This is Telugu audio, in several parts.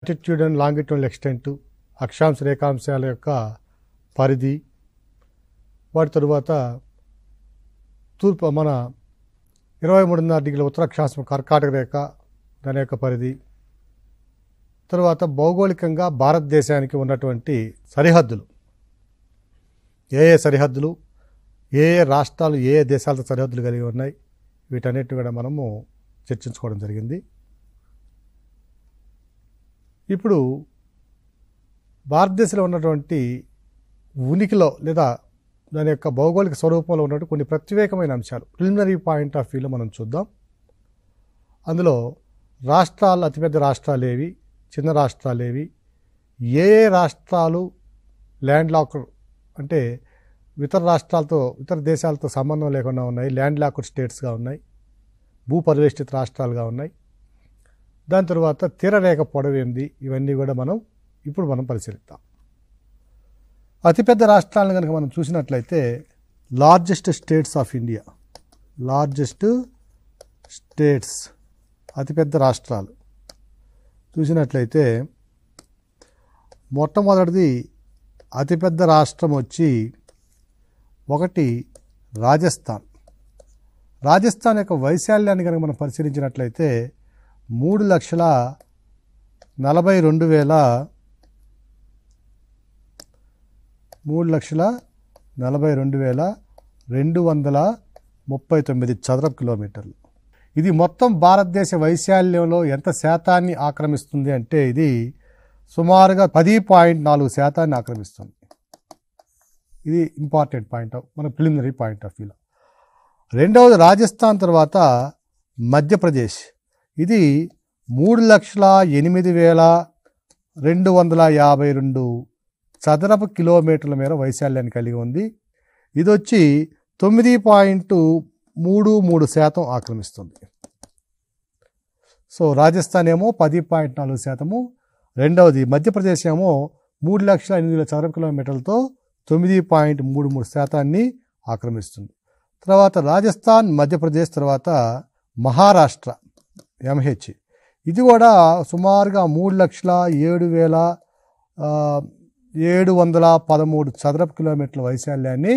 లాటిట్యూడ్ అండ్ లాంగిట్యూడల్ ఎక్స్టెంట్, అక్షాంశ రేఖాంశాల యొక్క పరిధి, వాటి తరువాత తూర్పు మన 23.5 డిగ్రీల ఉత్తరాక్షాంశం కర్కాటక రేఖ దాని యొక్క పరిధి, తరువాత భౌగోళికంగా భారతదేశానికి ఉన్నటువంటి సరిహద్దులు, ఏ సరిహద్దులు, ఏ రాష్ట్రాలు ఏ దేశాలతో సరిహద్దులు కలిగి ఉన్నాయి, వీటన్నిటిని కూడా మనము చర్చించుకోవడం జరిగింది. ఇప్పుడు భారతదేశంలో ఉన్నటువంటి ఉనికిలో లేదా దాని యొక్క భౌగోళిక స్వరూపంలో ఉన్నటువంటి కొన్ని ప్రత్యేకమైన అంశాలు ప్రిలిమినరీ పాయింట్ ఆఫ్ వ్యూలో మనం చూద్దాం. అందులో రాష్ట్రాలు, అతిపెద్ద రాష్ట్రాలు ఏవి, చిన్న రాష్ట్రాలు ఏవి, ఏ రాష్ట్రాలు ల్యాండ్ లాక్డ్ అంటే ఇతర రాష్ట్రాలతో ఇతర దేశాలతో సంబంధం లేకుండా ఉన్నాయి, ల్యాండ్ లాక్డ్ స్టేట్స్గా ఉన్నాయి, భూపరివేష్టిత రాష్ట్రాలుగా ఉన్నాయి, దాని తర్వాత తీరరేఖ పొడవు ఏంది, ఇవన్నీ కూడా ఇప్పుడు మనం పరిశీలిద్దాం. అతిపెద్ద రాష్ట్రాలను కనుక మనం చూసినట్లయితే largest states of India, largest states అతిపెద్ద రాష్ట్రాలు చూసినట్లయితే మొట్టమొదటిది అతిపెద్ద రాష్ట్రం వచ్చి ఒకటి రాజస్థాన్. రాజస్థాన్ యొక్క వైశాల్యాన్ని కనుక మనం పరిశీలించినట్లయితే 3,42,239 చదరపు కిలోమీటర్లు. ఇది మొత్తం భారతదేశ వైశాల్యంలో ఎంత శాతాన్ని ఆక్రమిస్తుంది అంటే ఇది సుమారుగా 10.4% ఆక్రమిస్తుంది. ఇది ఇంపార్టెంట్ పాయింట్ మన ప్రిలిమినరీ పాయింట్ ఆఫ్ వ్యూలో. రెండవది రాజస్థాన్ తర్వాత మధ్యప్రదేశ్. ఇది 3,08,252 చదరపు కిలోమీటర్ల మేర వైశాల్యాన్ని కలిగి ఉంది. ఇది వచ్చి 9.33% ఆక్రమిస్తుంది. సో రాజస్థాన్ ఏమో 10.4%, రెండవది మధ్యప్రదేశ్ ఏమో 3,08,000 చదరపు కిలోమీటర్లతో 9.33% ఆక్రమిస్తుంది. తర్వాత రాజస్థాన్, మధ్యప్రదేశ్ తర్వాత మహారాష్ట్ర ఎంహెచ్. ఇది కూడా సుమారుగా 3,07,713 చదరపు కిలోమీటర్ల వైశాల్యాన్ని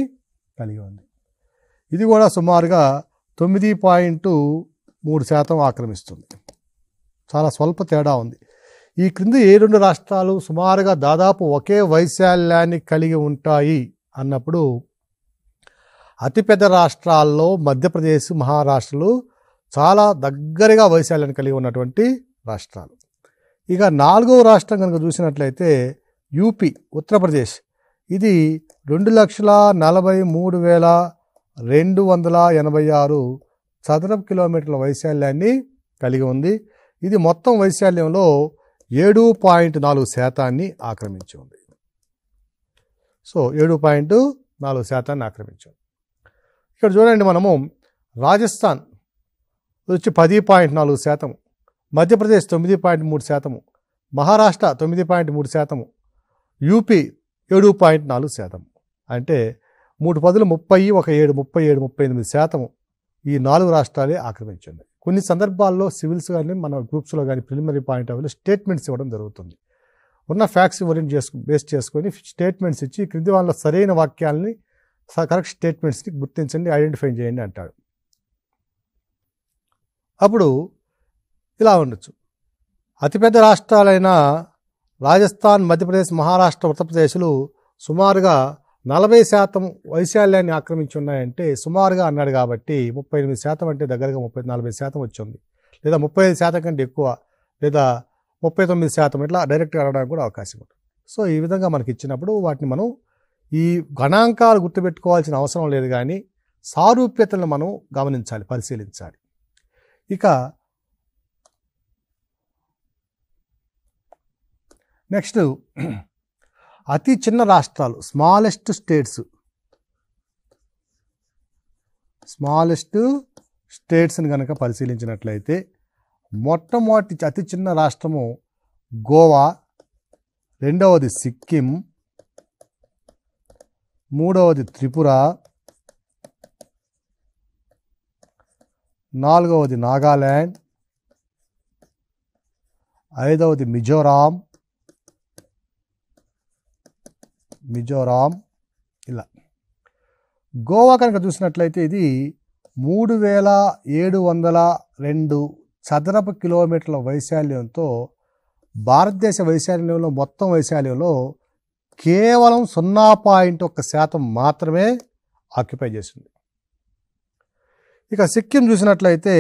కలిగి ఉంది. ఇది కూడా సుమారుగా 9.3% ఆక్రమిస్తుంది. చాలా స్వల్ప తేడా ఉంది. ఈ క్రింది ఏ రెండు రాష్ట్రాలు సుమారుగా దాదాపు ఒకే వైశాల్యాన్ని కలిగి ఉంటాయి అన్నప్పుడు అతిపెద్ద రాష్ట్రాల్లో మధ్యప్రదేశ్, మహారాష్ట్రలు చాలా దగ్గరగా వైశాల్యాన్ని కలిగి ఉన్నటువంటి రాష్ట్రాలు. ఇక నాలుగవ రాష్ట్రం కనుక చూసినట్లయితే యూపీ, ఉత్తరప్రదేశ్. ఇది 2,43,286 చదరపు కిలోమీటర్ల వైశాల్యాన్ని కలిగి ఉంది. ఇది మొత్తం వైశాల్యంలో 7.4% ఆక్రమించి ఉంది. సో 7.4% ఆక్రమించాం. ఇక్కడ చూడండి, మనము రాజస్థాన్ వచ్చి 10.4%, మధ్యప్రదేశ్ 9.3%, మహారాష్ట్ర 9.3%, యూపీ 7.4%. అంటే 3 పదులు 30, 1 7 37, 38% ఈ 4 రాష్ట్రాలే ఆక్రమించింది. కొన్ని సందర్భాల్లో సివిల్స్ కానీ మన గ్రూప్స్లో కానీ ప్రిలిమినరీ పాయింట్ ఆఫ్ వ్యూలో స్టేట్మెంట్స్ ఇవ్వడం జరుగుతుంది. ఉన్న ఫ్యాక్ట్స్ బేస్ చేసుకొని స్టేట్మెంట్స్ ఇచ్చి క్రింది వాళ్ళ సరైన వాక్యాలని కరెక్ట్ స్టేట్మెంట్స్ని గుర్తించండి, ఐడెంటిఫై చేయండి అంటాడు. అప్పుడు ఇలా ఉండొచ్చు. అతిపెద్ద రాష్ట్రాలైన రాజస్థాన్, మధ్యప్రదేశ్, మహారాష్ట్ర, ఉత్తరప్రదేశ్లు సుమారుగా 40% వైశాల్యాన్ని ఆక్రమించి ఉన్నాయంటే సుమారుగా అన్నాడు కాబట్టి 38% అంటే దగ్గరగా 40% వచ్చింది, లేదా 35% కంటే ఎక్కువ, లేదా 39% ఇట్లా డైరెక్ట్గా అడగడానికి కూడా అవకాశం ఉంటుంది. సో ఈ విధంగా మనకి ఇచ్చినప్పుడు వాటిని మనం ఈ గణాంకాలు గుర్తుపెట్టుకోవాల్సిన అవసరం లేదు, కానీ సారూప్యతలను మనం గమనించాలి, పరిశీలించాలి. ఇక నెక్స్ట్ అతి చిన్న రాష్ట్రాలు, స్మాలెస్ట్ స్టేట్స్ని కనుక పరిశీలించినట్లయితే మొట్టమొదటి అతి చిన్న రాష్ట్రము గోవా, రెండవది సిక్కిం, మూడవది త్రిపుర, నాలుగవది నాగాల్యాండ్, ఐదవది మిజోరాం, ఇలా. గోవా కనుక చూసినట్లయితే ఇది 3702 చదరపు కిలోమీటర్ల వైశాల్యంతో భారతదేశ వైశాల్యంలో మొత్తం వైశాల్యంలో కేవలం 0.1% మాత్రమే ఆక్యుపై చేసింది. ఇక సిక్కిం చూసినట్లయితే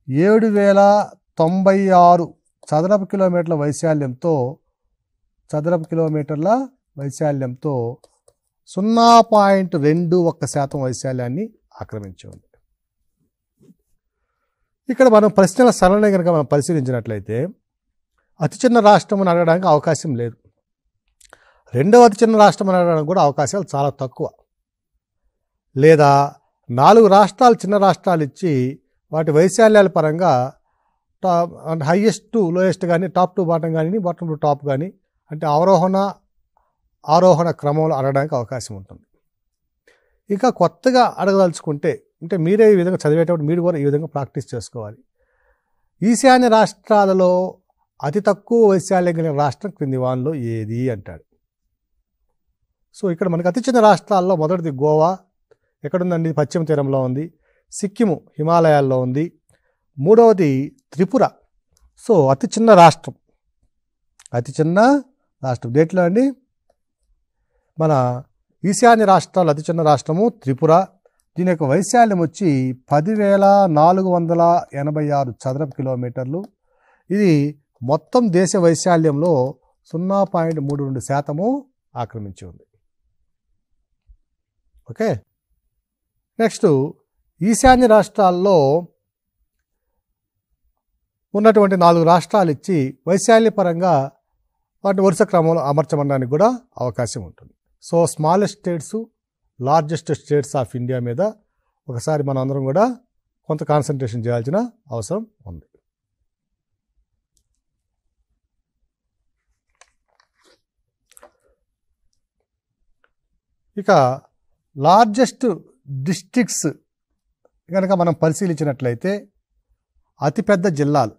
7096 చదరపు కిలోమీటర్ల వైశాల్యంతో 0.21% వైశాల్యాన్ని ఆక్రమించి ఉంది. ఇక్కడ మనం ప్రశ్నల సరళిని కనుక మనం పరిశీలించినట్లయితే అతి చిన్న రాష్ట్రం అని అడగడానికి అవకాశం లేదు. రెండవ అతి చిన్న రాష్ట్రం అని అడగడానికి కూడా అవకాశాలు చాలా తక్కువ. లేదా 4 రాష్ట్రాలు చిన్న రాష్ట్రాలు ఇచ్చి వాటి వైశాల్యాల పరంగా హైయెస్ట్ టు లోయెస్ట్ కానీ, టాప్ టు బాటం కానీ, బాటం టు టాప్ కానీ, అంటే ఆరోహణ క్రమంలో అడగడానికి అవకాశం ఉంటుంది. ఇంకా కొత్తగా అడగదలుచుకుంటే అంటే మీరే ఈ విధంగా చదివేటప్పుడు మీరు కూడా ఈ విధంగా ప్రాక్టీస్ చేసుకోవాలి. ఈశాన్య రాష్ట్రాలలో అతి తక్కువ వైశాల్యం కలిగిన రాష్ట్రం క్రింది వానిలో ఏది అంటాడు. సో ఇక్కడ మనకి అతి చిన్న రాష్ట్రాల్లో మొదటిది గోవా, ఎక్కడుందండి? పశ్చిమ తీరంలో ఉంది. సిక్కిము హిమాలయాల్లో ఉంది. మూడవది త్రిపుర. సో అతి చిన్న రాష్ట్రం దేంట్లో అండి? మన ఈశాన్య రాష్ట్రాలు అతి చిన్న రాష్ట్రము త్రిపుర. దీని యొక్క వైశాల్యం వచ్చి 10,486 చదరపు కిలోమీటర్లు. ఇది మొత్తం దేశ వైశాల్యంలో 0.32% ఆక్రమించి ఉంది. ఓకే, నెక్స్ట్ ఈశాన్య రాష్ట్రాల్లో ఉన్నటువంటి 4 రాష్ట్రాలు ఇచ్చి వైశాల్యపరంగా వాటి వరుస క్రమంలో అమర్చమనడానికి కూడా అవకాశం ఉంటుంది. So smallest states, largest states of India మీద ఒకసారి మనం అందరం కూడా కొంత కాన్సన్ట్రేషన్ చేయాల్సిన అవసరం ఉంది. ఇక లార్జెస్ట్ డిస్ట్రిక్ట్స్ కనుక మనం పరిశీలించినట్లయితే అతిపెద్ద జిల్లాలు,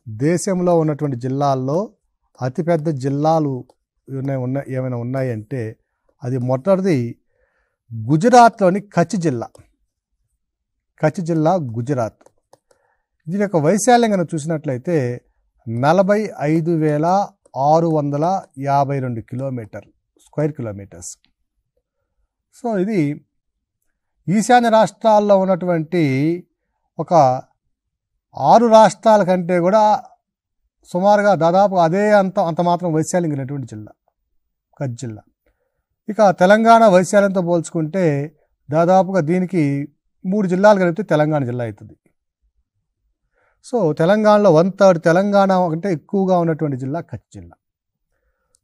దేశంలో ఉన్నటువంటి జిల్లాల్లో అతిపెద్ద జిల్లాలు ఏమైనా ఉన్నాయంటే అది మొదటిది గుజరాత్లోని కచ్ జిల్లా గుజరాత్. దీని యొక్క వైశాల్యం కనుక చూసినట్లయితే 45,652 స్క్వేర్ కిలోమీటర్స్. సో ఇది ఈశాన్య రాష్ట్రాల్లో ఉన్నటువంటి ఒక 6 రాష్ట్రాల కంటే కూడా సుమారుగా దాదాపు అదే అంత మాత్రం వైశాల్యం కలిగినటువంటి జిల్లా కచ్ జిల్లా. ఇక తెలంగాణ వైశాల్యంతో పోల్చుకుంటే దాదాపుగా దీనికి 3 జిల్లాలు కలిపితే తెలంగాణ జిల్లా అవుతుంది. సో తెలంగాణలో 1/3 తెలంగాణ కంటే ఎక్కువగా ఉన్నటువంటి జిల్లా కచ్ జిల్లా.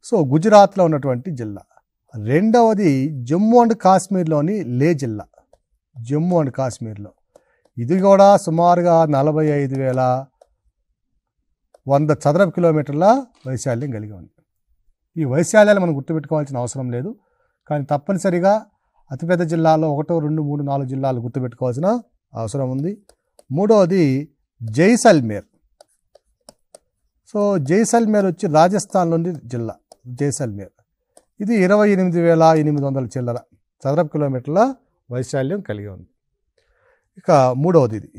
సో గుజరాత్లో ఉన్నటువంటి జిల్లా. రెండవది జమ్మూ అండ్ కాశ్మీర్లోని లే జిల్లా, జమ్మూ అండ్ కాశ్మీర్లో. ఇది కూడా సుమారుగా 45,100 చదరపు కిలోమీటర్ల వైశాల్యం కలిగి ఉంది. ఈ వైశాల్యాలు మనం గుర్తుపెట్టుకోవాల్సిన అవసరం లేదు, కానీ తప్పనిసరిగా అతిపెద్ద జిల్లాలో 1, 2, 3, 4 జిల్లాలు గుర్తుపెట్టుకోవాల్సిన అవసరం ఉంది. మూడవది జైసల్మేర్. సో జైసల్మేర్ వచ్చి రాజస్థాన్లోని జిల్లా జైసల్మేర్. ఇది 28,800 చిల్లర చదరపు కిలోమీటర్ల వైశాల్యం కలిగి ఉంది. ఇక మూడవది ఇది.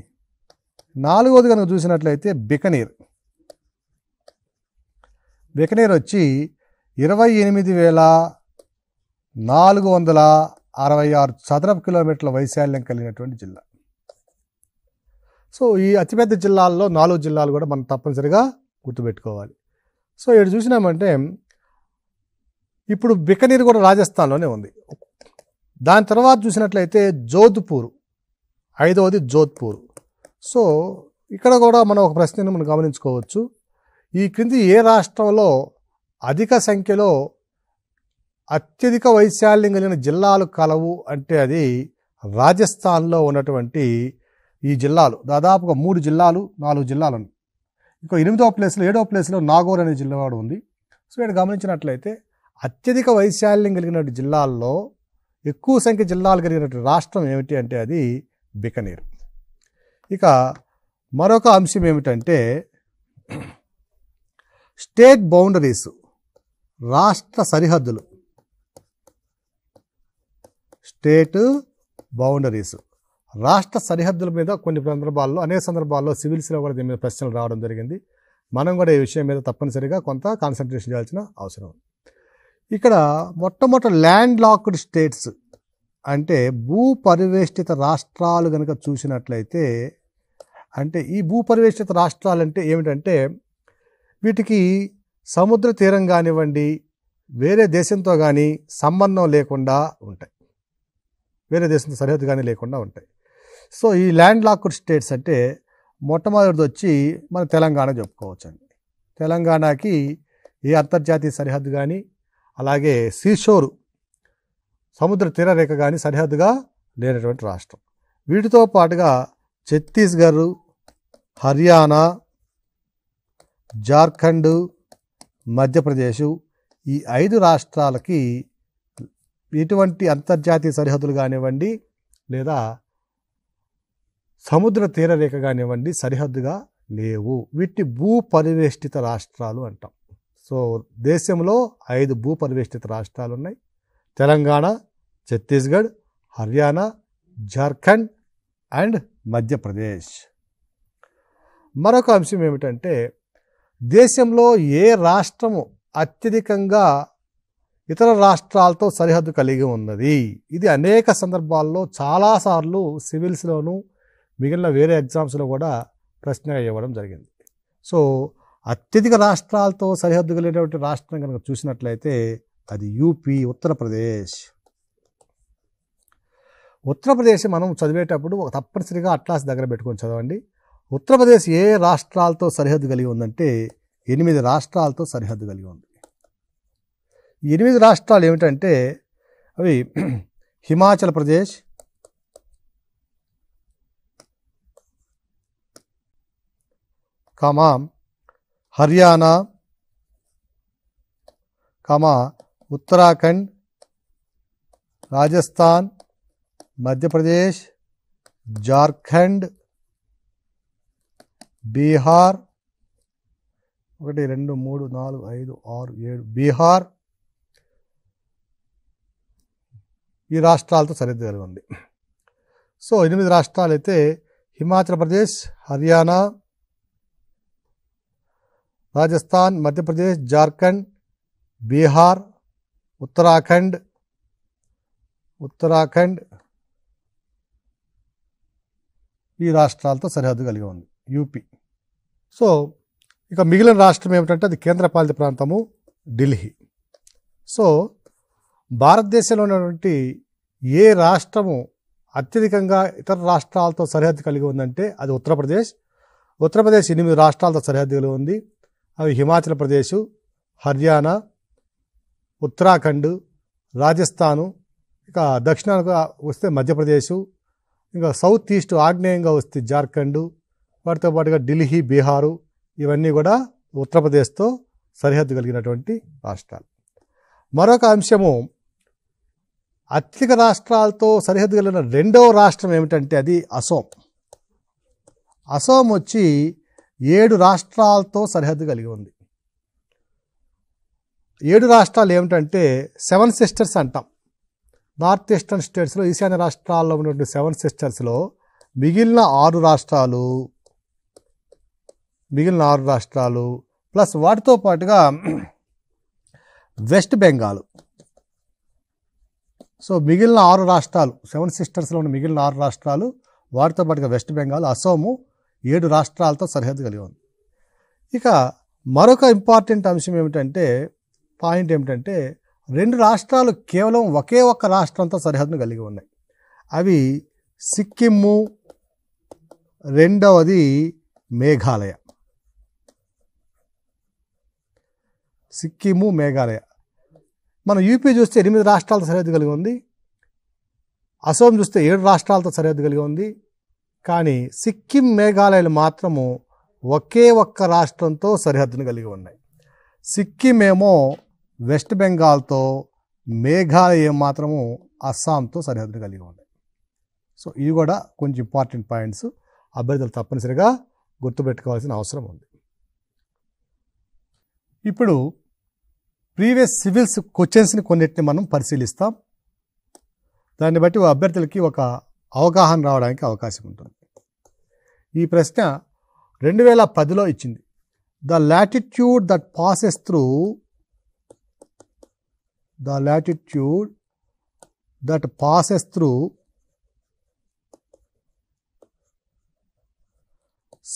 నాలుగవది కనుక చూసినట్లయితే బికనీర్ వచ్చి 28,466 చదరపు కిలోమీటర్ల వైశాల్యం కలిగినటువంటి జిల్లా. సో ఈ అతిపెద్ద జిల్లాల్లో 4 జిల్లాలు కూడా మనం తప్పనిసరిగా గుర్తుపెట్టుకోవాలి. సో ఇక్కడ చూసినామంటే ఇప్పుడు బికనీర్ కూడా రాజస్థాన్లోనే ఉంది. దాని తర్వాత చూసినట్లయితే జోధ్పూర్, 5వది జోధ్పూర్. సో ఇక్కడ కూడా మనం ఒక ప్రశ్నను మనం గమనించుకోవచ్చు. ఈ క్రింది ఏ రాష్ట్రంలో అధిక సంఖ్యలో అత్యధిక వైశాల్యం కలిగిన జిల్లాలు కలవు అంటే అది రాజస్థాన్లో ఉన్నటువంటి ఈ జిల్లాలు. దాదాపుగా 3 జిల్లాలు 4 జిల్లాలు ఉన్నాయి. ఇంకో 8వ ప్లేస్లో 7వ ప్లేస్లో నాగోర్ అనే జిల్లా కూడా ఉంది. సో ఇక్కడ గమనించినట్లయితే అత్యధిక వైశాల్యం కలిగిన జిల్లాల్లో ఎక్కువ సంఖ్య జిల్లాలు కలిగినటువంటి రాష్ట్రం ఏమిటి అంటే అది బికనీర్. ఇక మరొక అంశం ఏమిటంటే స్టేట్ బౌండరీస్, రాష్ట్ర సరిహద్దులు, స్టేట్ బౌండరీస్, రాష్ట్ర సరిహద్దుల మీద కొన్ని సందర్భాల్లో, అనేక సందర్భాల్లో సివిల్స్లో కూడా దీని మీద ప్రశ్నలు రావడం జరిగింది. మనం కూడా ఈ విషయం మీద తప్పనిసరిగా కొంత కాన్సన్ట్రేషన్ చేయాల్సిన అవసరం ఉంది. ఇక్కడ మొట్టమొదటి ల్యాండ్ లాక్డ్ స్టేట్స్ అంటే భూ పరివేష్టిత రాష్ట్రాలు కనుక చూసినట్లయితే, అంటే ఈ భూ పరివేష్టిత రాష్ట్రాలు అంటే ఏమిటంటే వీటికి సముద్ర తీరం కానివ్వండి, వేరే దేశంతో కానీ సంబంధం లేకుండా ఉంటాయి, వేరే దేశంతో సరిహద్దు కానీ లేకుండా ఉంటాయి. సో ఈ ల్యాండ్ లాక్డ్ స్టేట్స్ అంటే మొట్టమొదటిది వచ్చి మన తెలంగాణ చెప్పుకోవచ్చు అండి. తెలంగాణకి ఏ అంతర్జాతీయ సరిహద్దు కానీ, అలాగే సీషోరు సముద్ర తీరరేఖ కానీ సరిహద్దుగా లేనటువంటి రాష్ట్రం. వీటితో పాటుగా ఛత్తీస్గఢ్, హర్యానా, జార్ఖండ్, మధ్యప్రదేశ్, ఈ 5 రాష్ట్రాలకి ఎటువంటి అంతర్జాతీయ సరిహద్దులు కానివ్వండి లేదా సముద్ర తీరరేఖ కానివ్వండి సరిహద్దుగా లేవు. వీటి భూ పరివేష్టిత రాష్ట్రాలు అంటాం. సో దేశంలో 5 భూ పరివేష్టిత రాష్ట్రాలు ఉన్నాయి: తెలంగాణ, ఛత్తీస్గఢ్, హర్యానా, జార్ఖండ్ అండ్ మధ్యప్రదేశ్. మరొక అంశం ఏమిటంటే దేశంలో ఏ రాష్ట్రము అత్యధికంగా ఇతర రాష్ట్రాలతో సరిహద్దు కలిగి ఉన్నది. ఇది అనేక సందర్భాల్లో చాలాసార్లు సివిల్స్లోనూ మిగిలిన వేరే ఎగ్జామ్స్లో కూడా ప్రశ్నగా ఇవ్వడం జరిగింది. సో అత్యధిక రాష్ట్రాలతో సరిహద్దు కలిగినటువంటి రాష్ట్రం కనుక చూసినట్లయితే అది యూపీ, ఉత్తరప్రదేశ్. ఉత్తరప్రదేశ్ మనం చదివేటప్పుడు తప్పనిసరిగా అట్లాస్ దగ్గర పెట్టుకొని చదవండి. ఉత్తరప్రదేశ్ ఏ రాష్ట్రాలతో సరిహద్దు కలిగి ఉందంటే 8 రాష్ట్రాలతో సరిహద్దు కలిగి ఉంది. ఈ 8 రాష్ట్రాలు ఏమిటంటే అవి హిమాచల్ ప్రదేశ్, హర్యానా, ఉత్తరాఖండ్, రాజస్థాన్, మధ్యప్రదేశ్, జార్ఖండ్, బీహార్, 1 2 3 4 5 6 7 బీహార్, ఈ రాష్ట్రాలతో సరిహద్దు కలిగి ఉంది. సో 8 రాష్ట్రాలు అయితే హిమాచల్ ప్రదేశ్, హర్యానా, రాజస్థాన్, మధ్యప్రదేశ్, జార్ఖండ్, బీహార్, ఉత్తరాఖండ్ ఈ రాష్ట్రాలతో సరిహద్దు కలిగి ఉంది యూపీ. సో ఇక మిగిలిన రాష్ట్రం ఏమిటంటే అది కేంద్రపాలిత ప్రాంతము ఢిల్లీ. సో భారతదేశంలో ఉన్నటువంటి ఏ రాష్ట్రము అత్యధికంగా ఇతర రాష్ట్రాలతో సరిహద్దు కలిగి ఉందంటే అది ఉత్తరప్రదేశ్. 8 రాష్ట్రాలతో సరిహద్దు కలిగి ఉంది. అవి హిమాచల్ ప్రదేశ్, హర్యానా, ఉత్తరాఖండ్, రాజస్థాను, ఇక దక్షిణానికి వస్తే మధ్యప్రదేశ్, ఇంకా సౌత్ ఈస్ట్ ఆగ్నేయంగా వస్తే జార్ఖండ్, వాటితో పాటుగా ఢిల్లీ, బీహారు, ఇవన్నీ కూడా ఉత్తరప్రదేశ్తో సరిహద్దు కలిగినటువంటి రాష్ట్రాలు. మరొక అంశము అత్యధిక రాష్ట్రాలతో సరిహద్దు కలిగిన రెండవ రాష్ట్రం ఏమిటంటే అది అసోం. అసోం వచ్చి 7 రాష్ట్రాలతో సరిహద్దు కలిగి ఉంది. 7 రాష్ట్రాలు ఏమిటంటే 7 సిస్టర్స్ అంటాం. నార్త్ ఈస్టర్న్ స్టేట్స్లో ఈశాన్య రాష్ట్రాల్లో ఉన్నటువంటి 7 సిస్టర్స్లో మిగిలిన 6 రాష్ట్రాలు ప్లస్ వాటితో పాటుగా వెస్ట్ బెంగాల్. సో మిగిలిన 6 రాష్ట్రాలు 7 సిస్టర్స్లో ఉన్న మిగిలిన 6 రాష్ట్రాలు వాటితో పాటుగా వెస్ట్ బెంగాల్, అసోము 7 రాష్ట్రాలతో సరిహద్దు కలిగి ఉంది. ఇక మరొక ఇంపార్టెంట్ అంశం ఏమిటంటే పాయింట్ ఏమిటంటే 2 రాష్ట్రాలు కేవలం ఒకే ఒక్క రాష్ట్రంతో సరిహద్దును కలిగి ఉన్నాయి. అవి సిక్కిము, రెండవది మేఘాలయ. సిక్కిము, మేఘాలయ. మనం యూపీ చూస్తే 8 రాష్ట్రాలతో సరిహద్దు కలిగి ఉంది. అసోం చూస్తే 7 రాష్ట్రాలతో సరిహద్దు కలిగి ఉంది. కానీ సిక్కిం, మేఘాలయలు మాత్రము ఒకే ఒక్క రాష్ట్రంతో సరిహద్దును కలిగి ఉన్నాయి. సిక్కిం ఏమో వెస్ట్ బెంగాల్తో, మేఘాలయ మాత్రము అస్సాంతో సరిహద్దును కలిగి ఉన్నాయి. సో ఇవి కూడా కొంచెం ఇంపార్టెంట్ పాయింట్స్ అభ్యర్థులు తప్పనిసరిగా గుర్తుపెట్టుకోవాల్సిన అవసరం ఉంది. ఇప్పుడు ప్రీవియస్ సివిల్స్ క్వశ్చన్స్ని కొన్నిటిని మనం పరిశీలిస్తాం. దాన్ని బట్టి అభ్యర్థులకి ఒక అవగాహన రావడానికి అవకాశం ఉంటుంది. ఈ ప్రశ్న 2010లో ఇచ్చింది. The latitude that passes through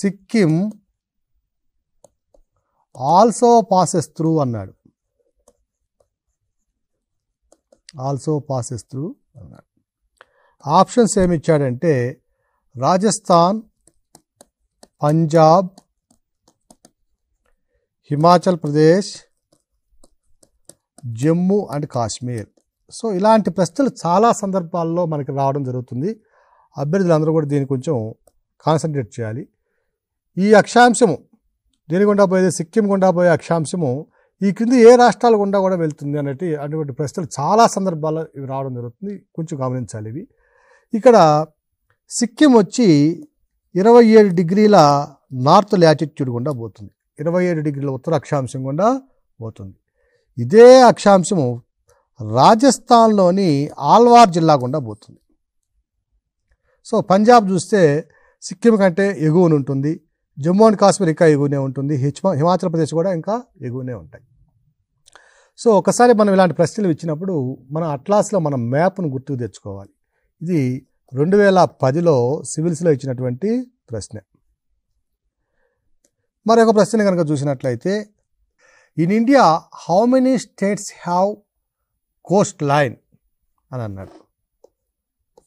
Sikkim also passes through అన్నాడు. ఆప్షన్స్ ఏమి ఇచ్చాడంటే రాజస్థాన్, పంజాబ్, హిమాచల్ ప్రదేశ్, జమ్మూ అండ్ కాశ్మీర్. సో ఇలాంటి ప్రశ్నలు చాలా సందర్భాల్లో మనకి రావడం జరుగుతుంది. అభ్యర్థులందరూ కూడా దీన్ని కొంచెం కాన్సన్ట్రేట్ చేయాలి. ఈ అక్షాంశము దేని గుండా పోయేది, సిక్కిం గుండా పోయే అక్షాంశము ఈ క్రింది ఏ రాష్ట్రాల గుండా కూడా వెళ్తుంది అటువంటి ప్రశ్నలు చాలా సందర్భాల్లో ఇవి రావడం జరుగుతుంది. కొంచెం గమనించాలి ఇవి. ఇక్కడ సిక్కిం వచ్చి 27 డిగ్రీల నార్త్ లాటిట్యూడ్ గుండా పోతుంది, 27 డిగ్రీల ఉత్తర అక్షాంశం గుండా పోతుంది. ఇదే అక్షాంశము రాజస్థాన్లోని ఆల్వార్ జిల్లా గుండా పోతుంది. సో పంజాబ్ చూస్తే సిక్కిం కంటే ఎగువన ఉంటుంది, జమ్మూ అండ్ కాశ్మీర్ ఇంకా ఎగువనే ఉంటుంది, హిమాచల్ ప్రదేశ్ కూడా ఇంకా ఎగువనే ఉంటాయి. సో ఒకసారి మనం ఇలాంటి ప్రశ్నలు ఇచ్చినప్పుడు మన అట్లాస్లో మనం మ్యాప్ను గుర్తుకు తెచ్చుకోవాలి. ఇది 2010లో సివిల్స్లో ఇచ్చినటువంటి ప్రశ్న. మరొక ప్రశ్న కనుక చూసినట్లయితే in India how many states have Coast line అని అన్నాడు.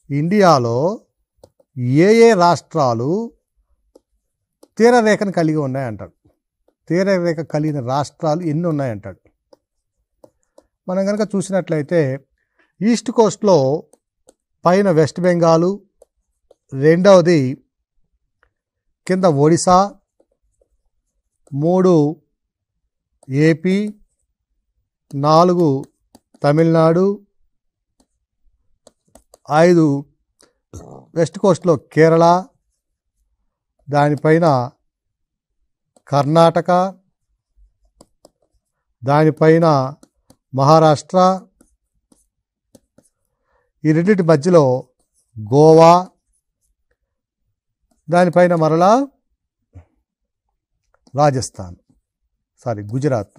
ఇండియాలో ఏ రాష్ట్రాలు తీరరేఖను కలిగి ఉన్నాయంటాడు. తీరరేఖ కలిగిన రాష్ట్రాలు ఎన్ని ఉన్నాయంటాడు. మనం కనుక చూసినట్లయితే ఈస్ట్ కోస్ట్లో పైన వెస్ట్ బెంగాలు, రెండవది కింద ఒడిశా, 3 ఏపీ, 4 తమిళనాడు, 5 వెస్ట్ కోస్ట్లో కేరళ, దానిపైన కర్ణాటక, దానిపైన మహారాష్ట్ర, ఈ రెండింటి మధ్యలో గోవా, దానిపైన మరలా గుజరాత్.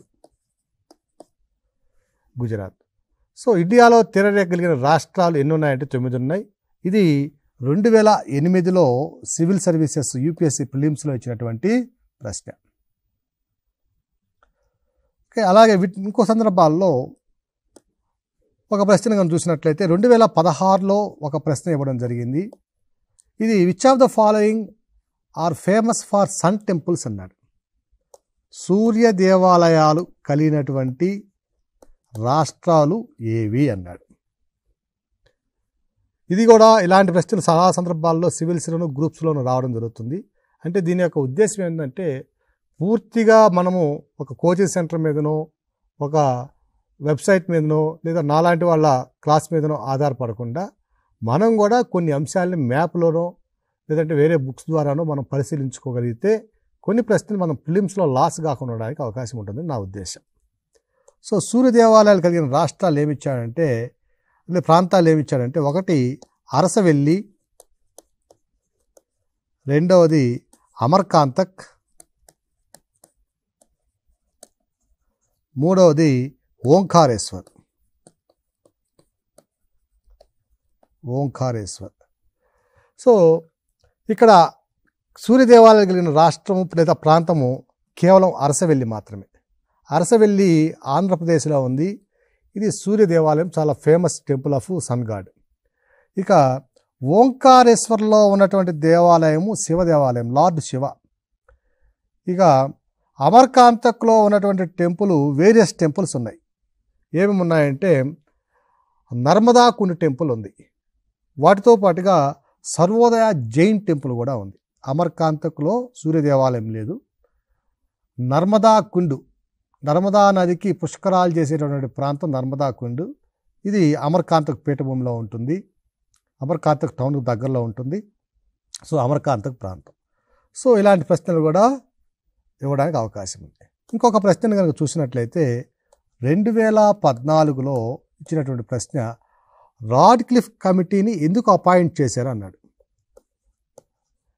సో ఇండియాలో తీరరేఖ కలిగిన రాష్ట్రాలు ఎన్ని ఉన్నాయంటే 9 ఉన్నాయి. ఇది 2008లో సివిల్ సర్వీసెస్ యూపీఎస్సీ ప్రిలిమ్స్లో ఇచ్చినటువంటి ప్రశ్న. ఓకే, అలాగే ఇంకో సందర్భాల్లో ఒక ప్రశ్న కనుక చూసినట్లయితే 2016లో ఒక ప్రశ్న ఇవ్వడం జరిగింది. ఇది which of the following are famous for sun temples అన్నాడు. సూర్య దేవాలయాలు కలిగినటువంటి రాష్ట్రాలు ఏవి అన్నాడు. ఇది కూడా ఇలాంటి ప్రశ్నలు చాలా సందర్భాల్లో సివిల్స్లోను గ్రూప్స్లోనూ రావడం జరుగుతుంది. అంటే దీని యొక్క ఉద్దేశం ఏంటంటే పూర్తిగా మనము ఒక కోచింగ్ సెంటర్ మీదనో, ఒక వెబ్సైట్ మీదనో, లేదా నాలాంటి వాళ్ళ క్లాస్ మీదనో ఆధారపడకుండా మనం కూడా కొన్ని అంశాలని మ్యాప్లోనో లేదంటే వేరే బుక్స్ ద్వారానో మనం పరిశీలించుకోగలిగితే కొన్ని ప్రశ్నలు మనం ప్రిలిమ్స్లో లాస్ కాకుండా ఉండడానికి అవకాశం ఉంటుంది నా ఉద్దేశం. సో సూర్య దేవాలయాలు కలిగిన రాష్ట్రాలు ఏమిచ్చాడంటే, ప్రాంతాలు ఏమిచ్చాడంటే, 1 అరసవెల్లి, రెండవది అమర్కాంతక్, మూడవది ఓంకారేశ్వర్. సో ఇక్కడ సూర్య దేవాలయాలు కలిగిన రాష్ట్రము లేదా ప్రాంతము కేవలం అరసవెల్లి మాత్రమే. అరసవెల్లి ఆంధ్రప్రదేశ్లో ఉంది. ఇది సూర్య దేవాలయం, చాలా famous temple of sun god. ఇక ఓంకారేశ్వర్లో ఉన్నటువంటి దేవాలయము శివ దేవాలయం, లార్డ్ శివ. ఇక అమర్కాంతక్లో ఉన్నటువంటి టెంపుల్ వేరియస్ టెంపుల్స్ ఉన్నాయి. ఏమేమి ఉన్నాయంటే నర్మదా కుండ్ టెంపుల్ ఉంది, వాటితో పాటుగా సర్వోదయ జైన్ టెంపుల్ కూడా ఉంది. అమర్కాంతక్లో సూర్య దేవాలయం లేదు. నర్మదా కుండ్, నర్మదా నదికి పుష్కరాలు చేసేటటువంటి ప్రాంతం నర్మదా కుండ్. ఇది అమర్కాంతక్ పీఠభూమిలో ఉంటుంది, అమర్కాంతక్ టౌన్కు దగ్గరలో ఉంటుంది. సో అమర్కాంతక్ ప్రాంతం. సో ఇలాంటి ప్రశ్నలు కూడా ఇవ్వడానికి అవకాశం ఉంది. ఇంకొక ప్రశ్నను కనుక చూసినట్లయితే 2014లో ఇచ్చినటువంటి ప్రశ్న, రాడ్క్లిఫ్ కమిటీని ఎందుకు అపాయింట్ చేశారు అన్నాడు.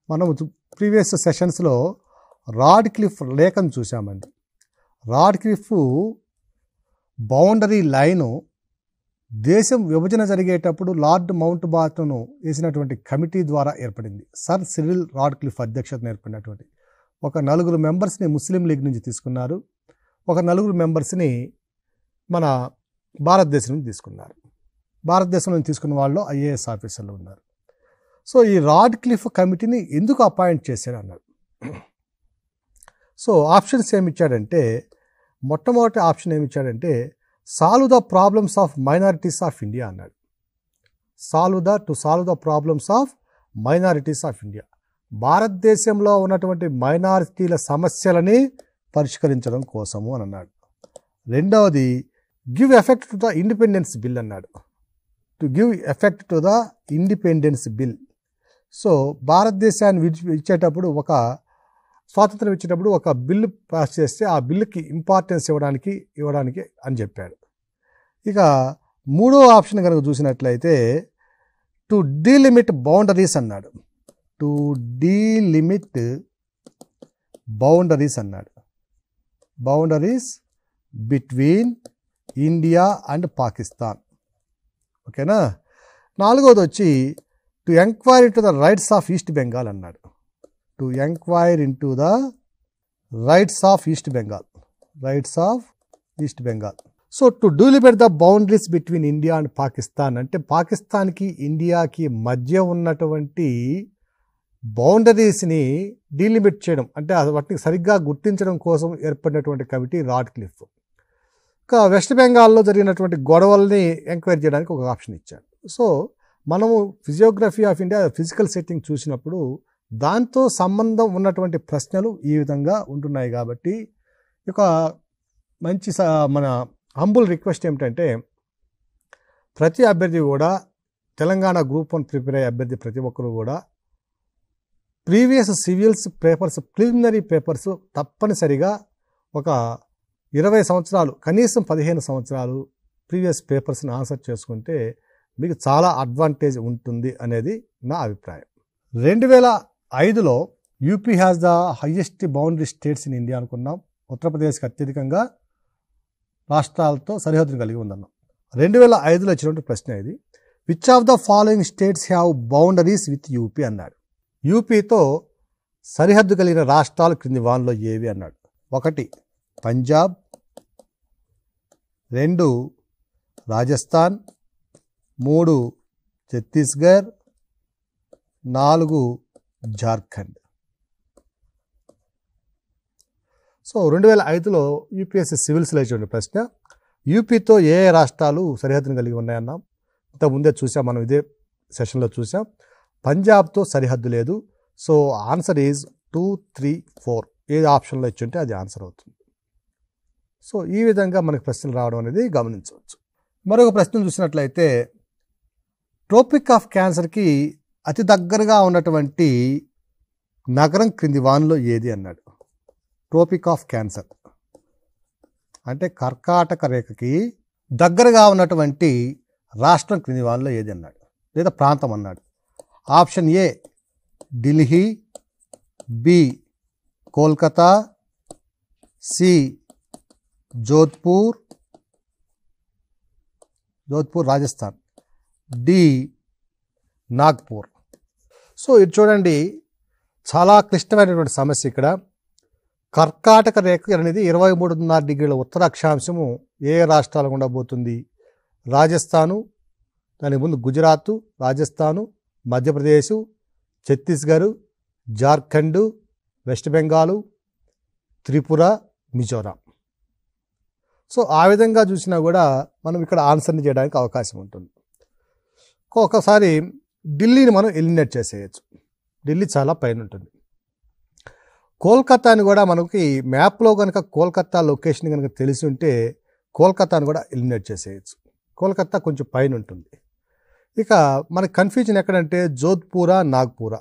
మనం ప్రీవియస్ సెషన్స్లో రాడ్క్లిఫ్ లేఖను చూసామండి. రాడ్క్లిఫ్ బౌండరీ లైను దేశం విభజన జరిగేటప్పుడు లార్డ్ మౌంట్ బాటన్ వేసినటువంటి కమిటీ ద్వారా ఏర్పడింది. సర్ సిరిల్ రాడ్క్లిఫ్ అధ్యక్షతన ఏర్పడినటువంటి ఒక 4 మెంబర్స్ని ముస్లిం లీగ్ నుంచి తీసుకున్నారు, ఒక 4 మెంబర్స్ని మన భారతదేశం నుంచి తీసుకున్నారు. భారతదేశం నుంచి తీసుకున్న వాళ్ళు ఐఏఎస్ ఆఫీసర్లు ఉన్నారు. సో ఈ రాడ్క్లిఫ్ కమిటీని ఎందుకు అపాయింట్ చేశారు అన్నాడు. సో ఆప్షన్స్ ఏమిచ్చాడంటే, మొట్టమొదటి ఆప్షన్ ఏమిచ్చాడంటే solve the problems of minorities of India అన్నాడు. Solve the problems of minorities of India, భారతదేశంలో ఉన్నటువంటి మైనారిటీల సమస్యలని పరిష్కరించడం కోసము అని అన్నాడు. రెండవది give effect to the independence bill అన్నాడు. To give effect to the independence bill. So భారతదేశాన్ని ఇచ్చేటప్పుడు, ఒక స్వాతంత్రం ఇచ్చేటప్పుడు ఒక బిల్లు పాస్ చేస్తే ఆ బిల్లుకి ఇంపార్టెన్స్ ఇవ్వడానికి అని చెప్పాడు. ఇక మూడో ఆప్షన్ కనుక చూసినట్లయితే టు డీలిమిట్ బౌండరీస్ అన్నాడు. టు డీలిమిట్ బౌండరీస్ అన్నాడు. Boundaries between India and Pakistan. ఓకేనా. నాలుగోది వచ్చి to enquiry into the rights of East Bengal అన్నాడు. To enquire into the rights of East Bengal. Rights of East Bengal. So to delimit the boundaries between India and Pakistan అంటే పాకిస్తాన్కి ఇండియాకి మధ్య ఉన్నటువంటి బౌండరీస్ని డీలిమిట్ చేయడం, అంటే వాటిని సరిగ్గా గుర్తించడం కోసం ఏర్పడినటువంటి కమిటీ రాడ్క్లిఫ్. ఇంకా వెస్ట్ బెంగాల్లో జరిగినటువంటి గొడవల్ని ఎంక్వైరీ చేయడానికి ఒక ఆప్షన్ ఇచ్చాడు. సో మనము physiography of India physical setting చూసినప్పుడు దాంతో సంబంధం ఉన్నటువంటి ప్రశ్నలు ఈ విధంగా ఉంటున్నాయి. కాబట్టి ఇక మంచి మన హంబుల్ రిక్వెస్ట్ ఏమిటంటే, ప్రతి అభ్యర్థి కూడా, తెలంగాణ గ్రూప్ 1 ప్రిపేర్ అయ్యే అభ్యర్థి ప్రతి ఒక్కరు కూడా previous civils papers, preliminary papers తప్పనిసరిగా ఒక 20 సంవత్సరాలు, కనీసం 15 సంవత్సరాలు ప్రీవియస్ పేపర్స్ని ఆన్సర్ చేసుకుంటే మీకు చాలా అడ్వాంటేజ్ ఉంటుంది అనేది నా అభిప్రాయం. 2005లో UP has the highest boundary states in India అనుకున్నాం. ఉత్తరప్రదేశ్కి అత్యధికంగా రాష్ట్రాలతో సరిహద్దును కలిగి ఉందన్నాం. 2005లో ఇచ్చినటువంటి ప్రశ్న ఇది. Which of the following states have boundaries with UP అన్నాడు. యూపీతో సరిహద్దు కలిగిన రాష్ట్రాలు క్రింది వాన్లో ఏవి అన్నాడు. 1 పంజాబ్, 2 రాజస్థాన్, 3 ఛత్తీస్గఢ్, 4 జార్ఖండ్. సో 2005లో యూపీఎస్సీ సివిల్స్లో ఇచ్చిన ప్రశ్న, యూపీతో ఏ రాష్ట్రాలు సరిహద్దును కలిగి ఉన్నాయన్నాం. ఇంతకుముందే చూసాం, మనం ఇదే సెషన్లో చూసాం. పంజాబ్తో సరిహద్దు లేదు. So answer is 2, 3, 4. ఏ ఆప్షన్లో ఇచ్చుంటే అది ఆన్సర్ అవుతుంది. సో ఈ విధంగా మనకు ప్రశ్నలు రావడం అనేది గమనించవచ్చు. మరొక ప్రశ్న చూసినట్లయితే, ట్రోపిక్ ఆఫ్ క్యాన్సర్కి అతి దగ్గరగా ఉన్నటువంటి నగరం క్రింది వాన్లో ఏది అన్నాడు. ట్రోపిక్ ఆఫ్ క్యాన్సర్ అంటే కర్కాటక రేఖకి దగ్గరగా ఉన్నటువంటి రాష్ట్రం క్రింది వాన్లో ఏది అన్నాడు, లేదా ప్రాంతం అన్నాడు. Option A Delhi, B Kolkata, C Jodhpur Rajasthan, D Nagpur. So ఇది చూడండి, చాలా క్లిష్టమైనటువంటి సమస్య ఇక్కడ. కర్కాటక రేఖ అనేది 23.5 డిగ్రీల ఉత్తర అక్షాంశము ఏ రాష్ట్రాలు గుండా పోతుంది? రాజస్థాను, దానికి ముందు గుజరాత్, రాజస్థాను, మధ్యప్రదేశ్, ఛత్తీస్గఢ్, జార్ఖండ్, వెస్ట్ బెంగాల్, త్రిపుర, మిజోరాం. సో ఆ విధంగా చూసినా కూడా మనం ఇక్కడ ఆన్సర్ని చేయడానికి అవకాశం ఉంటుంది. ఒకసారి ఢిల్లీని మనం ఎలిమినేట్ చేసేయచ్చు. ఢిల్లీ చాలా పైన ఉంటుంది. కోల్కతాని కూడా మనకి మ్యాప్లో కనుక కోల్కతా లొకేషన్ కనుక తెలిసి ఉంటే కోల్కతాని కూడా ఎలిమినేట్ చేసేయచ్చు. కోల్కతా కొంచెం పైన ఉంటుంది. ఇక మనకి కన్ఫ్యూజన్ ఎక్కడంటే జోధ్పూరా, నాగ్పూరా.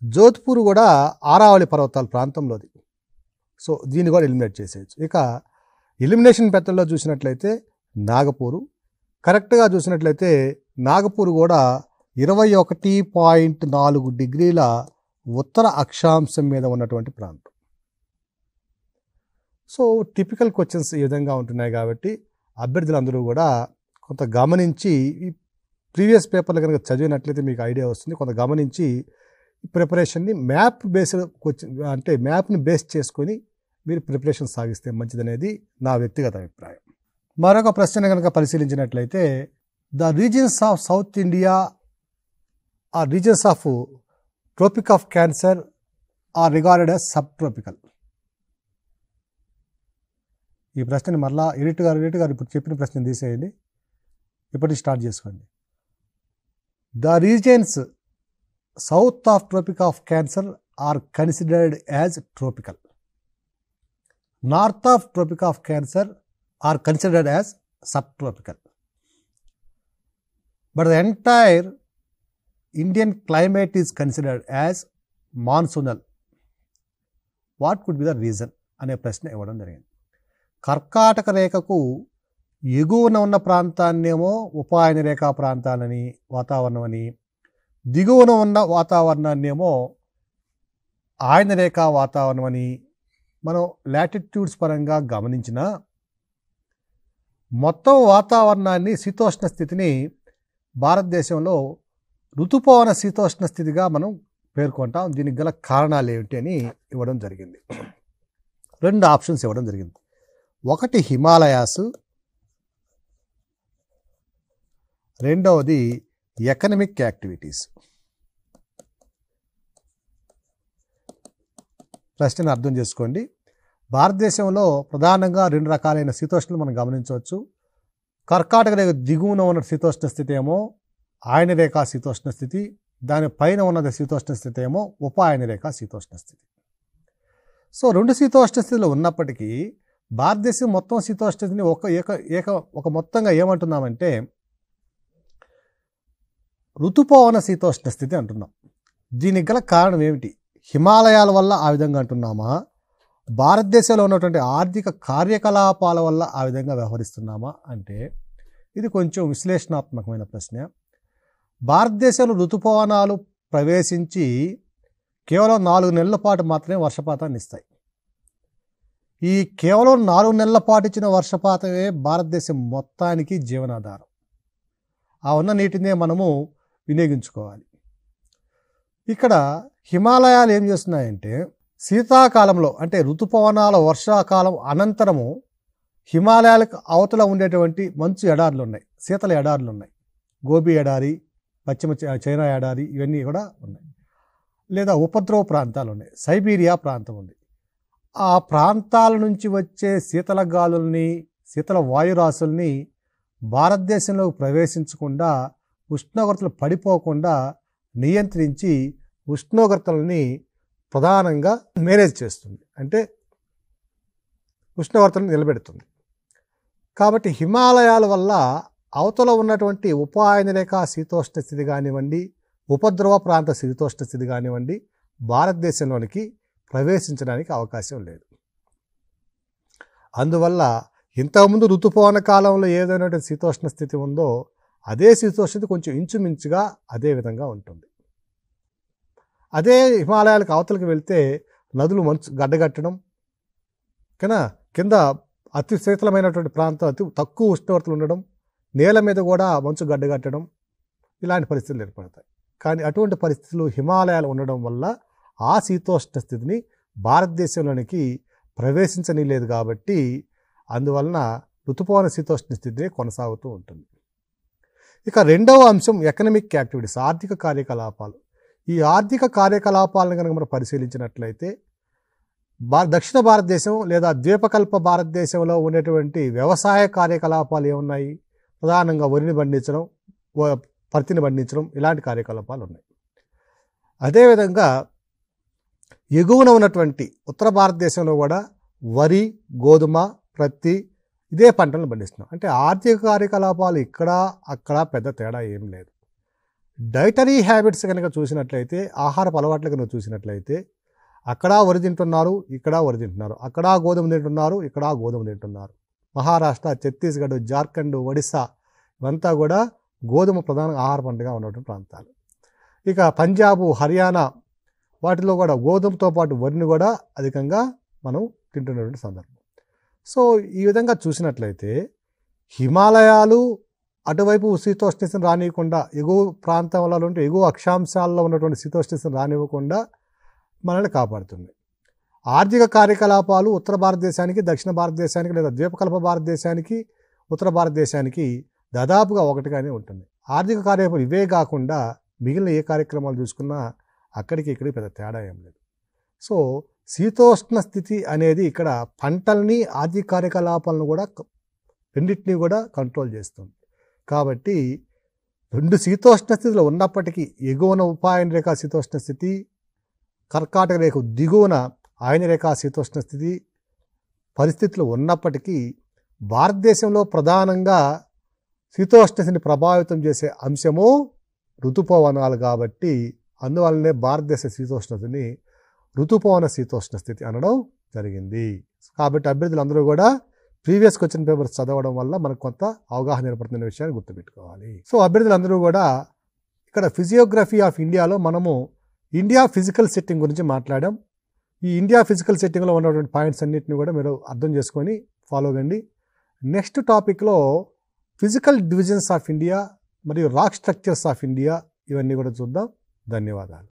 జోధ్పూర్ కూడా ఆరావళి పర్వతాల ప్రాంతంలోది. సో దీన్ని కూడా ఎలిమినేట్ చేసేయచ్చు. ఇక ఎలిమినేషన్ మెథడ్లో చూసినట్లయితే నాగపూరు కరెక్ట్గా చూసినట్లయితే నాగపూర్ కూడా 21.4 డిగ్రీల ఉత్తర అక్షాంశం మీద ఉన్నటువంటి ప్రాంతం. సో టిపికల్ క్వశ్చన్స్ ఈ విధంగా ఉంటున్నాయి కాబట్టి అభ్యర్థులందరూ కూడా కొంత గమనించి ఈ ప్రీవియస్ పేపర్లు కనుక చదివినట్లయితే మీకు ఐడియా వస్తుంది. కొంత గమనించి ప్రిపరేషన్ని మ్యాప్ బేస్డ్ అంటే మ్యాప్ని బేస్ చేసుకొని మీరు ప్రిపరేషన్ సాగిస్తే మంచిదనేది నా వ్యక్తిగత అభిప్రాయం. మరొక ప్రశ్న కనుక పరిశీలించినట్లయితే the regions of south India or regions of tropic of cancer are regarded as sub tropical. ఈ ప్రశ్నని మరలా ఎడిటర్ గారు ఇప్పుడు చెప్పిన ప్రశ్న తీసేయండి, ఇప్పటికి స్టార్ట్ చేసుకోండి. The regions south of tropic of cancer are considered as tropical. North of tropic of cancer are considered as subtropical. But the entire Indian climate is considered as monsoonal. What could be the reason? అనే ప్రశ్న ఇవ్వడం జరిగింది. కర్కాటక రేఖకు ఎగువన ఉన్న ప్రాంతాన్నేమో ఉపాయన రేఖా ప్రాంతాలని వాతావరణం అని, దిగువన ఉన్న వాతావరణాన్నేమో ఆయన రేఖా వాతావరణం అని మనం లాటిట్యూడ్స్ పరంగా గమనించిన మొత్తం వాతావరణాన్ని శీతోష్ణ స్థితిని భారతదేశంలో ఋతుపవన శీతోష్ణ స్థితిగా మనం పేర్కొంటాం. దీనికి గల కారణాలు ఏమిటి అని ఇవ్వడం జరిగింది. 2 ఆప్షన్స్ ఇవ్వడం జరిగింది. ఒకటి హిమాలయాస్, రెండవది ఎకనమిక్ యాక్టివిటీస్. ప్రశ్నను అర్థం చేసుకోండి. భారతదేశంలో ప్రధానంగా 2 రకాలైన శీతోష్ణలు మనం గమనించవచ్చు. కర్కాటక రేఖ దిగువన ఉన్న శీతోష్ణ స్థితి ఏమో ఆయన రేఖా శీతోష్ణ స్థితి, దాని పైన ఉన్నది శీతోష్ణ స్థితి ఏమో ఉపాయన రేఖా శీతోష్ణ స్థితి. సో 2 శీతోష్ణ స్థితులు ఉన్నప్పటికీ భారతదేశం మొత్తం శీతోష్ణ స్థితిని ఒక మొత్తంగా ఏమంటున్నామంటే ఋతుపవన శీతోష్ణ స్థితి అంటున్నాం. దీనికి గల కారణం ఏమిటి? హిమాలయాల వల్ల ఆ విధంగా అంటున్నామా, భారతదేశంలో ఉన్నటువంటి ఆర్థిక కార్యకలాపాల వల్ల ఆ విధంగా వ్యవహరిస్తున్నామా అంటే ఇది కొంచెం విశ్లేషణాత్మకమైన ప్రశ్న. భారతదేశంలో ఋతుపవనాలు ప్రవేశించి కేవలం 4 నెలల పాటు మాత్రమే వర్షపాతాన్ని ఇస్తాయి. ఈ కేవలం 4 నెలల పాటు ఇచ్చిన వర్షపాతమే భారతదేశం మొత్తానికి జీవనాధారం. ఆ ఉన్న నీటినే మనము వినియోగించుకోవాలి. ఇక్కడ హిమాలయాలు ఏం చేస్తున్నాయంటే శీతాకాలంలో అంటే ఋతుపవనాల వర్షాకాలం అనంతరము హిమాలయాలకు అవతల ఉండేటువంటి మంచు ఎడారులు ఉన్నాయి, శీతల ఎడారులు ఉన్నాయి. గోబీ ఎడారి, పశ్చిమ చైనా ఎడారి ఇవన్నీ కూడా ఉన్నాయి. లేదా ఉపద్రవ ప్రాంతాలు ఉన్నాయి, సైబీరియా ప్రాంతం ఉంది. ఆ ప్రాంతాల నుంచి వచ్చే శీతల గాలుల్ని, శీతల వాయురాశుల్ని భారతదేశంలోకి ప్రవేశించకుండా, ఉష్ణోగ్రతలు పడిపోకుండా నియంత్రించి ఉష్ణోగ్రతలని ప్రధానంగా మేనేజ్ చేస్తుంది, అంటే ఉష్ణోగ్రతను నిలబెడుతుంది. కాబట్టి హిమాలయాల వల్ల అవతల ఉన్నటువంటి ఉపాయన రేఖ శీతోష్ణ స్థితి కానివ్వండి, ఉపద్రవ ప్రాంత శీతోష్ణ స్థితి కానివ్వండి భారతదేశంలోనికి ప్రవేశించడానికి అవకాశం లేదు. అందువల్ల ఇంతకుముందు ఋతుపవన కాలంలో ఏదైనా శీతోష్ణ స్థితి ఉందో అదే శీతోష్ణ స్థితి కొంచెం ఇంచుమించుగా అదే విధంగా ఉంటుంది. అదే హిమాలయాలకు అవతలకి వెళ్తే నదులు మంచు గడ్డగట్టడం, కింద అతి శీతలమైనటువంటి ప్రాంతం, అతి తక్కువ ఉష్ణోగ్రతలు ఉండడం, నేల మీద కూడా మంచు గడ్డగట్టడం, ఇలాంటి పరిస్థితులు ఏర్పడతాయి. కానీ అటువంటి పరిస్థితులు హిమాలయాలు ఉండడం వల్ల ఆ శీతోష్ణ స్థితిని భారతదేశంలోనికి ప్రవేశించనీయలేదు. కాబట్టి అందువలన ఋతుపవన శీతోష్ణ స్థితి కొనసాగుతూ ఉంటుంది. ఇక రెండవ అంశం ఎకనమిక్ యాక్టివిటీస్, ఆర్థిక కార్యకలాపాలు. ఈ ఆర్థిక కార్యకలాపాలను కనుక మనం పరిశీలించినట్లయితే దక్షిణ భారతదేశం లేదా ద్వీపకల్ప భారతదేశంలో ఉండేటువంటి వ్యవసాయ కార్యకలాపాలు ఏమున్నాయి? ప్రధానంగా వరిని పండించడం, పత్తిని పండించడం, ఇలాంటి కార్యకలాపాలు ఉన్నాయి. అదేవిధంగా ఎగువన ఉన్నటువంటి ఉత్తర భారతదేశంలో కూడా వరి, గోధుమ, ప్రత్తి ఇదే పంటలను పండిస్తున్నాం. అంటే ఆర్థిక కార్యకలాపాలు ఇక్కడ అక్కడ పెద్ద తేడా ఏం లేదు. డైటరీ హ్యాబిట్స్ కనుక చూసినట్లయితే, ఆహారపు అలవాట్లు కనుక చూసినట్లయితే అక్కడ వరి తింటున్నారు, ఇక్కడ వరి తింటున్నారు, అక్కడ గోధుమ తింటున్నారు, ఇక్కడ గోధుమ తింటున్నారు. మహారాష్ట్ర, ఛత్తీస్గఢ్, జార్ఖండ్, ఒడిస్సా ఇవంతా కూడా గోధుమ ప్రధాన ఆహార పంటగా ఉన్నటువంటి ప్రాంతాలు. ఇక పంజాబ్, హర్యానా వాటిలో కూడా గోధుమతో పాటు వరిని కూడా అధికంగా మనం తింటున్నటువంటి సందర్భం. సో ఈ విధంగా చూసినట్లయితే హిమాలయాలు అటువైపు శీతోష్ణస్థితిని రానివ్వకుండా, ఎగువ ప్రాంతంలో ఉంటే ఎగువ అక్షాంశాల్లో ఉన్నటువంటి శీతోష్ణస్థితిని రానివ్వకుండా మనల్ని కాపాడుతుంది. ఆర్థిక కార్యకలాపాలు ఉత్తర భారతదేశానికి, దక్షిణ భారతదేశానికి లేదా ద్వీపకల్ప భారతదేశానికి, ఉత్తర భారతదేశానికి దాదాపుగా ఒకటిగానే ఉంటుంది. ఆర్థిక కార్యకలాపాలు ఇవే కాకుండా మిగిలిన ఏ కార్యక్రమాలు చూసుకున్నా అక్కడికి ఇక్కడికి పెద్ద తేడా ఏం లేదు. సో శీతోష్ణ స్థితి అనేది ఇక్కడ పంటల్ని, ఆర్థిక కార్యకలాపాలను కూడా రెండింటినీ కూడా కంట్రోల్ చేస్తుంది. కాబట్టి రెండు శీతోష్ణ స్థితిలో ఉన్నప్పటికీ ఎగువన ఉపాయన రేఖ శీతోష్ణ స్థితి, కర్కాటక రేఖ దిగువన ఆయన రేఖ శీతోష్ణ స్థితి పరిస్థితులు ఉన్నప్పటికీ భారతదేశంలో ప్రధానంగా శీతోష్ణ స్థితిని ప్రభావితం చేసే అంశము ఋతుపవనాలు. కాబట్టి అందువల్లనే భారతదేశ శీతోష్ణ స్థితిని ఋతుపవన శీతోష్ణ స్థితి అనడం జరిగింది. కాబట్టి అభ్యర్థులందరూ కూడా ప్రీవియస్ క్వశ్చన్ పేపర్స్ చదవడం వల్ల మనకు కొంత అవగాహన ఏర్పడుతున్న విషయాన్ని గుర్తుపెట్టుకోవాలి. సో అభ్యర్థులందరూ కూడా ఇక్కడ ఫిజియోగ్రఫీ ఆఫ్ ఇండియాలో మనము ఇండియా ఫిజికల్ సెట్టింగ్ గురించి మాట్లాడాం. ఈ ఇండియా ఫిజికల్ సెట్టింగ్లో ఉన్నటువంటి పాయింట్స్ అన్నింటినీ కూడా మీరు అర్థం చేసుకొని ఫాలో కండి. నెక్స్ట్ టాపిక్లో ఫిజికల్ డివిజన్స్ ఆఫ్ ఇండియా మరియు రాక్ స్ట్రక్చర్స్ ఆఫ్ ఇండియా ఇవన్నీ కూడా చూద్దాం. ధన్యవాదాలు.